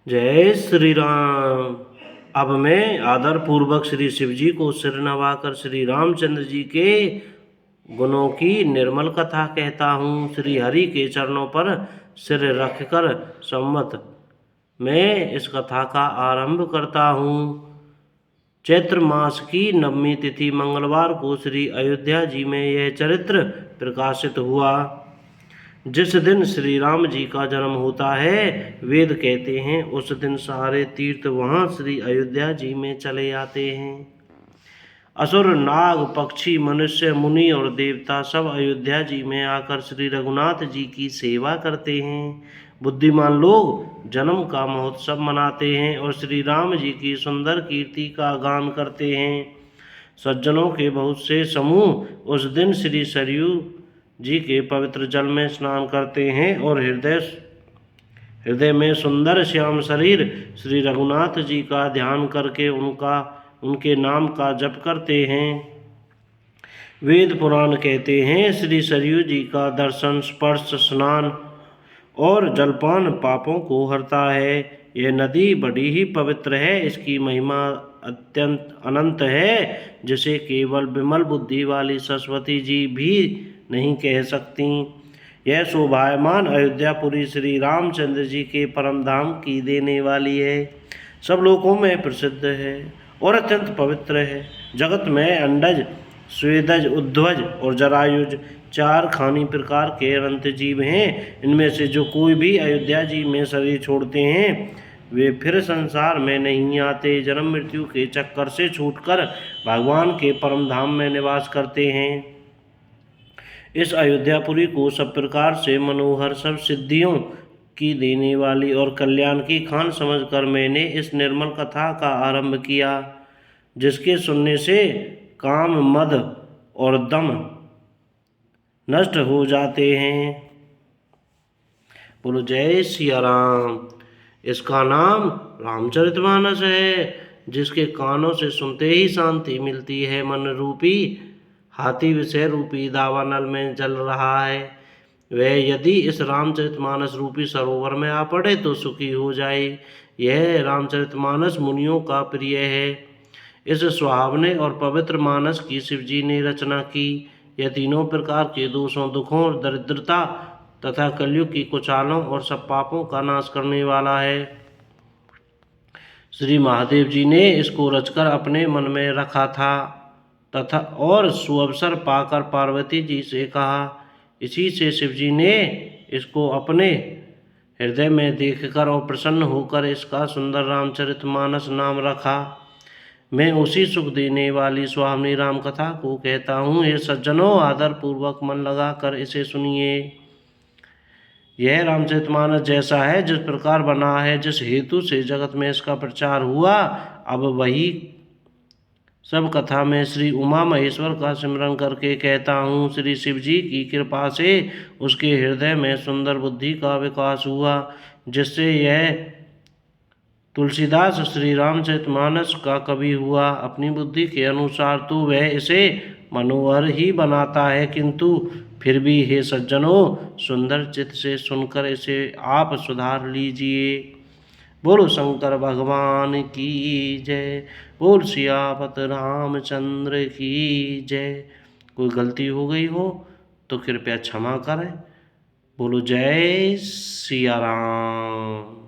जय श्री राम। अब मैं आदर पूर्वक श्री शिव जी को सिर नवाकर श्री रामचंद्र जी के गुणों की निर्मल कथा कहता हूँ। श्री हरि के चरणों पर सिर रखकर सम्मत मैं इस कथा का आरंभ करता हूँ। चैत्र मास की नवमी तिथि मंगलवार को श्री अयोध्या जी में यह चरित्र प्रकाशित हुआ। जिस दिन श्री राम जी का जन्म होता है, वेद कहते हैं उस दिन सारे तीर्थ वहाँ श्री अयोध्या जी में चले आते हैं। असुर, नाग, पक्षी, मनुष्य, मुनि और देवता सब अयोध्या जी में आकर श्री रघुनाथ जी की सेवा करते हैं। बुद्धिमान लोग जन्म का महोत्सव मनाते हैं और श्री राम जी की सुंदर कीर्ति का गान करते हैं। सज्जनों के बहुत से समूह उस दिन श्री सरयू जी के पवित्र जल में स्नान करते हैं और हृदय में सुंदर श्याम शरीर श्री रघुनाथ जी का ध्यान करके उनके नाम का जप करते हैं। वेद पुराण कहते हैं श्री सरयू जी का दर्शन, स्पर्श, स्नान और जलपान पापों को हरता है। यह नदी बड़ी ही पवित्र है, इसकी महिमा अत्यंत अनंत है, जिसे केवल विमल बुद्धि वाली सरस्वती जी भी नहीं कह सकती। यह शोभायमान अयोध्यापुरी श्री रामचंद्र जी के परम धाम की देने वाली है, सब लोकों में प्रसिद्ध है और अत्यंत पवित्र है। जगत में अंडज, स्वेदज, उद्ध्वज और जरायुज चार खानी प्रकार के अनंत जीव हैं। इनमें से जो कोई भी अयोध्या जी में शरीर छोड़ते हैं वे फिर संसार में नहीं आते, जन्म मृत्यु के चक्कर से छूटकर भगवान के परम धाम में निवास करते हैं। इस अयोध्यापुरी को सब प्रकार से मनोहर, सब सिद्धियों की देने वाली और कल्याण की खान समझकर मैंने इस निर्मल कथा का आरंभ किया, जिसके सुनने से काम, मद और दम नष्ट हो जाते हैं। बोलो जय सिया राम। इसका नाम रामचरितमानस है, जिसके कानों से सुनते ही शांति मिलती है। मन रूपी हाथी विषय रूपी दावानल में जल रहा है, वह यदि इस रामचरितमानस रूपी सरोवर में आ पड़े तो सुखी हो जाए। यह रामचरितमानस मुनियों का प्रिय है। इस सुहावने और पवित्र मानस की शिव जी ने रचना की। यह तीनों प्रकार के दोषों, दुखों और दरिद्रता तथा कलयुग की कुचालों और सब पापों का नाश करने वाला है। श्री महादेव जी ने इसको रचकर अपने मन में रखा था तथा और सुअवसर पाकर पार्वती जी से कहा। इसी से शिव जी ने इसको अपने हृदय में देखकर और प्रसन्न होकर इसका सुंदर रामचरितमानस नाम रखा। मैं उसी सुख देने वाली स्वामी राम कथा को कहता हूँ। ये सज्जनों, आदर पूर्वक मन लगाकर इसे सुनिए। यह रामचरितमानस जैसा है, जिस प्रकार बना है, जिस हेतु से जगत में इसका प्रचार हुआ, अब वही सब कथा मैं श्री उमा महेश्वर का सिमरन करके कहता हूँ। श्री शिव जी की कृपा से उसके हृदय में सुंदर बुद्धि का विकास हुआ, जिससे यह तुलसीदास श्री रामचरितमानस का कवि हुआ। अपनी बुद्धि के अनुसार तो वह इसे मनोहर ही बनाता है, किंतु फिर भी हे सज्जनों, सुंदर चित्त से सुनकर इसे आप सुधार लीजिए। बोलो शंकर भगवान की जय। बोल सियापत रामचंद्र की जय। कोई गलती हो गई हो तो कृपया क्षमा करें। बोलो जय सिया राम।